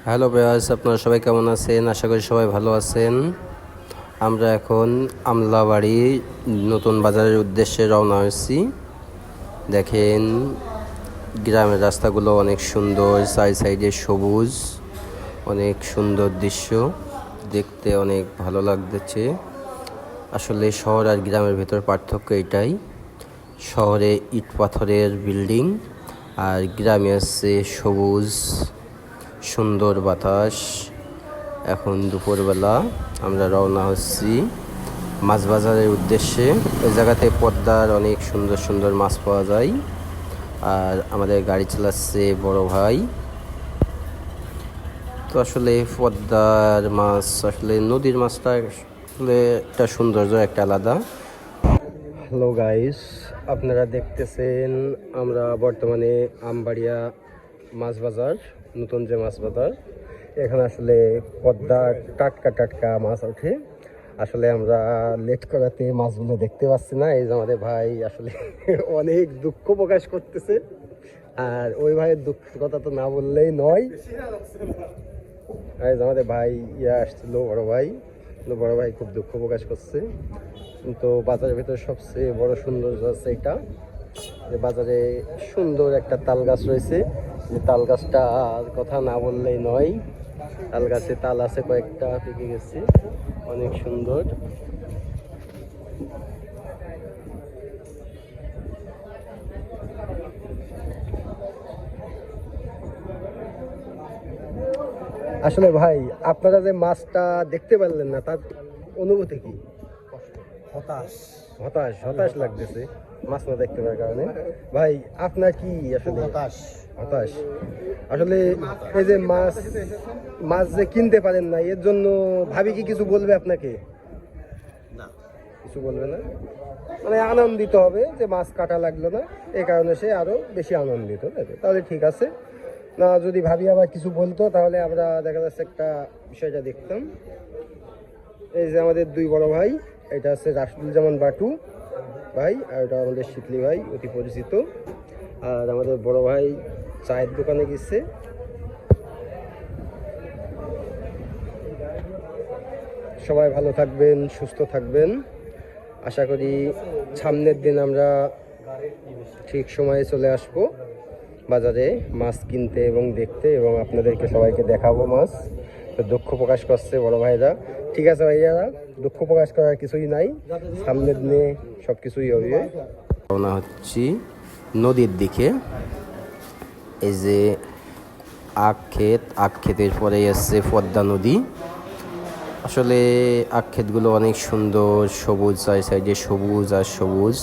Hello viewers, আপনারা সবাই কেমন আছেন? আশা করি সবাই ভালো আছেন। আমরা এখন আমলাবাড়ি নতুন বাজারের উদ্দেশ্যে রওনা হয়েছি। দেখেন গ্রামের রাস্তাগুলো অনেক সুন্দর, সাইডে সবুজ, অনেক সুন্দর দৃশ্য, দেখতে অনেক ভালো লাগতেছে। আসলে শহর আর গ্রামের ভেতর পার্থক্য এটাই, শহরে ইট পাথরের বিল্ডিং আর গ্রামে আছে সবুজ সুন্দর বাতাস। এখন দুপুরবেলা আমরা রওনা হচ্ছি মাছ বাজারের উদ্দেশ্যে। ওই জায়গাতে পদ্মার অনেক সুন্দর সুন্দর মাছ পাওয়া যায়। আর আমাদের গাড়ি চালাচ্ছে বড় ভাই। তো আসলে পদ্মার মাছ, আসলে নদীর মাছটা আসলে একটা সৌন্দর্য একটা আলাদা। হ্যালো গাইস, আপনারা দেখতেছেন আমরা বর্তমানে আমবাড়িয়া মাছ বাজার, নতুন যে মাছ বাজার, এখানে আসলে পদ্মার টাটকা টাটকা মাছ ওঠে। আসলে আমরা লেট করাতে মাছগুলো দেখতে পাচ্ছি না। এই যে আমাদের ভাই আসলে অনেক দুঃখ প্রকাশ করতেছে, আর ওই ভাইয়ের দুঃখের কথা তো না বললেই নয়। আর আমাদের ভাই আসছিল বড় ভাই খুব দুঃখ প্রকাশ করছে। কিন্তু বাজারের ভেতরে সবচেয়ে বড় সৌন্দর্য আছে এটা, যে বাজারে সুন্দর একটা তাল গাছ রয়েছে। যে তাল গাছটার কথা না বললেই নয়। তাল গাছে তাল আছে কয়েকটা, পেকে গেছে, অনেক সুন্দর। আসলে ভাই, আপনারা যে মাছটা দেখতে পারলেন না, তার অনুভূতি কি? হতাশ হতাশ হতাশ লাগতেছে মাছ না দেখতে পারার কারণে। ভাই আপনার কি আসলে? হতাশ। আসলে এই যে মাছ যে কিনতে পারেন না, এর জন্য ভাবি কি কিছু বলবে আপনাকে? না, কিছু বলবে না, মানে আনন্দিত হবে যে মাছ কাটা লাগলো না, এই কারণে সে আরো বেশি আনন্দিত হবে। তাহলে ঠিক আছে। না, যদি ভাবি আবার কিছু বলতো তাহলে আমরা দেখা যাচ্ছে একটা বিষয়টা দেখতাম। এই যে আমাদের দুই বড় ভাই, এটা হচ্ছে রাশিদুজ্জামান বাটু ভাই, আর এটা আমাদের শিকলি ভাই, অতি পরিচিত। আর আমাদের বড় ভাই চায়ের দোকানে গেছে। সবাই ভালো থাকবেন, সুস্থ থাকবেন। আশা করি সামনের দিন আমরা ঠিক সময়ে চলে আসবো বাজারে মাছ কিনতে এবং দেখতে, এবং আপনাদেরকে সবাইকে দেখাবো মাছ। তো দুঃখ প্রকাশ করছে বড় ভাইরা। ঠিক আছে ভাইয়ারা, দুঃখ প্রকাশ করার কিছুই নাই, সামনের দিনে সব কিছুই হবে। রওনা হচ্ছি নদীর দিকে। এই যে আখ ক্ষেতের পরে আসছে পদ্মা নদী। আসলে আখ ক্ষেতগুলো অনেক সুন্দর, সবুজ, সাইডে সবুজ আর সবুজ,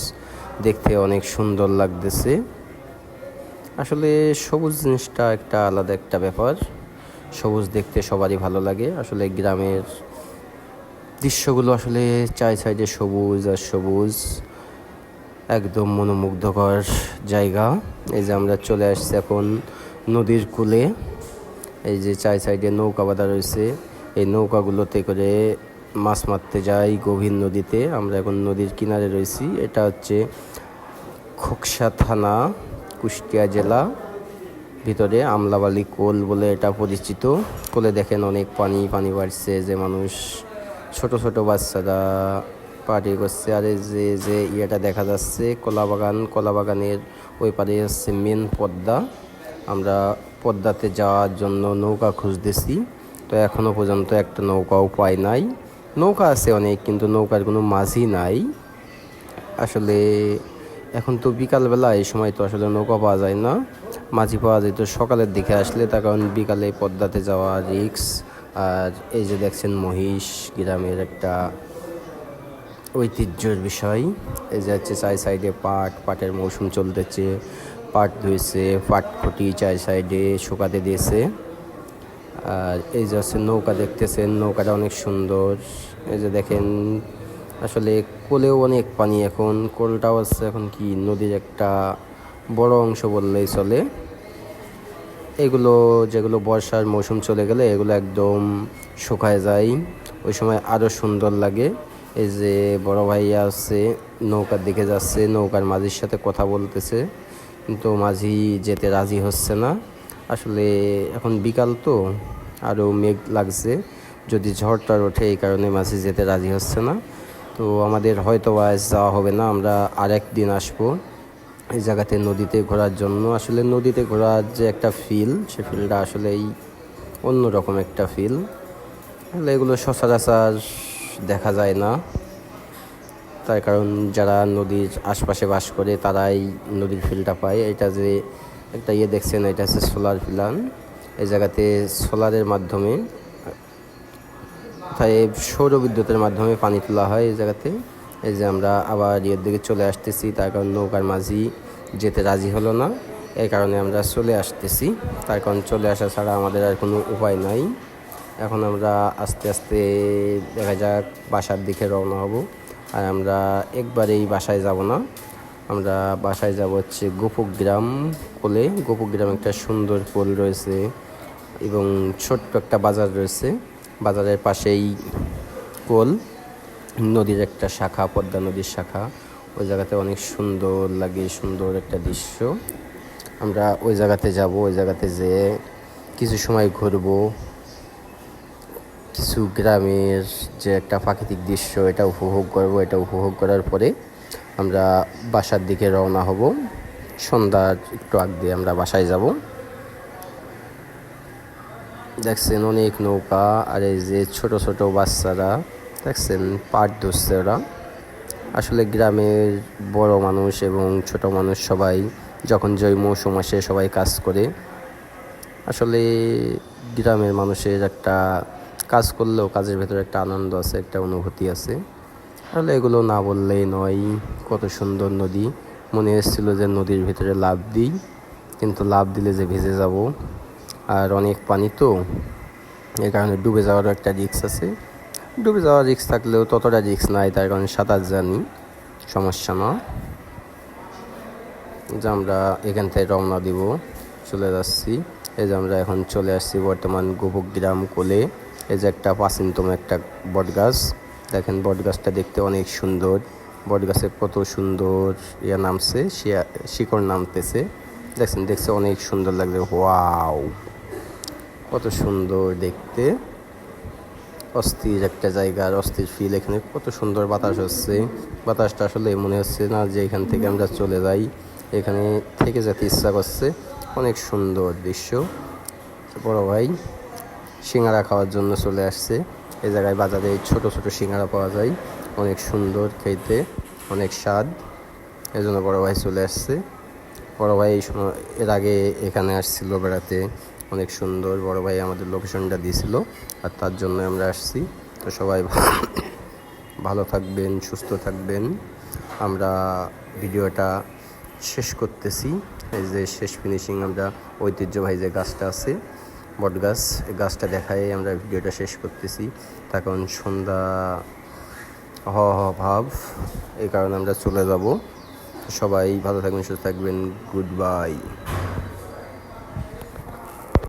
দেখতে অনেক সুন্দর লাগতেছে। আসলে সবুজ জিনিসটা একটা আলাদা একটা ব্যাপার, সবুজ দেখতে সবারই ভালো লাগে। আসলে গ্রামের দৃশ্যগুলো আসলে সাইডে সবুজ আর সবুজ, একদম মনোমুগ্ধকর জায়গা। এই যে আমরা চলে আসছি এখন নদীর কূলে। এই যে সাইডে নৌকা বাঁধা রয়েছে, এই নৌকাগুলোতে করে মাছ মারতে যাই গভীর নদীতে। আমরা এখন নদীর কিনারে রয়েছি। এটা হচ্ছে খোকসা থানা, কুষ্টিয়া জেলা, ভিতরে আমলাবাড়ি কোল বলে এটা পরিচিত। কোলে দেখেন অনেক পানি বাড়ছে, যে মানুষ ছোট ছোট বাচ্চারা পার্টি করছে। আর এই যে ইয়েটা দেখা যাচ্ছে কলাবাগানের ওই পারে হচ্ছে মেন পদ্মা। আমরা পদ্মাতে যাওয়ার জন্য নৌকা খুঁজতেছি, তো এখনও পর্যন্ত একটা নৌকাও পাই নাই। নৌকা আছে অনেক, কিন্তু নৌকার কোনো মাঝি নাই। আসলে এখন তো বিকালবেলা, এই সময় তো আসলে নৌকা পাওয়া যায় না, মাঝি পাওয়া যায় তো সকালের দিকে আসলে, তার কারণ বিকালে পদ্মাতে যাওয়া রিক্স। আর এই যে দেখছেন মহিষ, গ্রামের একটা ঐতিহ্যের বিষয়। এই যে হচ্ছে সাইডে পাটের মৌসুম চলতেছে, পাট ধুয়েছে, পাট খুঁটি সাইডে শুকাতে দিয়েছে। আর এই যে হচ্ছে নৌকা দেখতেছেন, নৌকাটা অনেক সুন্দর। এই যে দেখেন, আসলে কোলেও অনেক পানি। এখন কোলটাও আছে এখন কি নদীর একটা বড় অংশ বললেই চলে। এগুলো যেগুলো বর্ষার মৌসুম চলে গেলে এগুলো একদম শুকায় যায়, ওই সময় আরও সুন্দর লাগে। এই যে বড় ভাইয়া আছে, নৌকার দিকে যাচ্ছে, নৌকার মাঝির সাথে কথা বলতেছে, কিন্তু মাঝি যেতে রাজি হচ্ছে না। আসলে এখন বিকাল তো, আরও মেঘ লাগছে, যদি ঝড়টা ওঠে এই কারণে মাঝি যেতে রাজি হচ্ছে না। তো আমাদের হয়তো আজ যাওয়া হবে না, আমরা আরেক দিন আসবো এই জায়গাতে নদীতে ঘোরার জন্য। আসলে নদীতে ঘোরার যে একটা ফিল, সে ফিলটা আসলেই অন্যরকম একটা ফিল। আসলে এগুলো সচরাচর দেখা যায় না, তার কারণ যারা নদীর আশপাশে বাস করে তারাই নদীর ফিলটা পায়। এটা যে একটা দেখছেন, এটা হচ্ছে সোলার প্ল্যান্ট। এই জায়গাতে সোলারের মাধ্যমে, তাই সৌর বিদ্যুতের মাধ্যমে পানি তোলা হয় এই জায়গাতে। এই যে আমরা আবার দিকে চলে আসতেছি, তার কারণ নৌকার মাঝি যেতে রাজি হলো না, এই কারণে আমরা চলে আসতেছি। তার কারণ চলে আসা ছাড়া আমাদের আর কোনো উপায় নাই। এখন আমরা আস্তে আস্তে দেখা যাক বাসার দিকে রওনা হব। আর আমরা একবারেই বাসায় যাব না, আমরা বাসায় যাব হচ্ছে গোপগ্রাম কোলে। গোপগ্রাম একটা সুন্দর কোল রয়েছে এবং ছোট্ট একটা বাজার রয়েছে, বাজারের পাশেই কোল, নদীর একটা শাখা, পদ্মা নদীর শাখা। ওই জায়গাতে অনেক সুন্দর লাগে, সুন্দর একটা দৃশ্য। আমরা ওই জায়গাতে যাব, ওই জায়গাতে যেয়ে কিছু সময় ঘুরবো, কিছু গ্রামের যে একটা প্রাকৃতিক দৃশ্য এটা উপভোগ করব। এটা উপভোগ করার পরে আমরা বাসার দিকে রওনা হব। সন্ধ্যার একটু আগ দিয়ে আমরা বাসায় যাব। দেখছেন অনেক নৌকা, আর এই যে ছোট ছোট বাচ্চারা দেখছেন পাট ধরছে ওরা। আসলে গ্রামের বড় মানুষ এবং ছোট মানুষ সবাই যখন যেই মৌসুম আসে সবাই কাজ করে। আসলে গ্রামের মানুষের একটা কাজ করলেও কাজের ভেতরে একটা আনন্দ আছে, একটা অনুভূতি আছে। আসলে এগুলো না বললেই নয়। কত সুন্দর নদী, মনে এসেছিলো যে নদীর ভিতরে লাফ দিই, কিন্তু লাফ দিলে যে ভেসে যাব, আর অনেক পানি তো, এই কারণে ডুবে যাওয়ারও একটা রিস্ক আছে। ডুবে যাওয়ার রিস্ক থাকলেও ততটা রিস্ক নাই, তার কারণে সাঁতার জানি, সমস্যা না। যে আমরা এখান থেকে রওনা দিব, চলে যাচ্ছি। এই যে আমরা এখন চলে আসছি বর্তমান গোপগ্রাম কোলে। এই যে একটা প্রাচীনতম একটা বট গাছ, দেখেন বট গাছটা দেখতে অনেক সুন্দর। বট গাছে কত সুন্দর নামছে, শিকড় নামতেছে, দেখছে অনেক সুন্দর লাগছে। ওয়াও, কত সুন্দর দেখতে, অস্থির একটা জায়গার অস্থির ফিল। এখানে কত সুন্দর বাতাস হচ্ছে, বাতাসটা আসলে মনে হচ্ছে না যে এখান থেকে আমরা চলে যাই, এখানে থেকে যেতে ইচ্ছা করছে। অনেক সুন্দর দৃশ্য। বড় ভাই সিঙ্গারা খাওয়ার জন্য চলে আসছে। এই জায়গায় বাজারে ছোট ছোট সিঙ্গারা পাওয়া যায়, অনেক সুন্দর খেতে, অনেক স্বাদ। এই জন্য বড় ভাই চলে আসছে। বড় ভাই এর আগে এখানে আসছিল বেড়াতে, অনেক সুন্দর। বড় ভাই আমাদের লোকেশনটা দিয়েছিল, আর তার জন্য আমরা আসছি। তো সবাই ভালো থাকবেন, সুস্থ থাকবেন। আমরা ভিডিওটা শেষ করতেছি। এই যে শেষ ফিনিশিং, আমরা ঐতিহ্যবাহী যে গাছটা আছে বট গাছ, এই গাছটা দেখাই আমরা ভিডিওটা শেষ করতেছি। তখন সন্ধ্যা ভাব, এই কারণে আমরা চলে যাব। সবাই ভালো থাকবেন, সুস্থ থাকবেন। Good bye.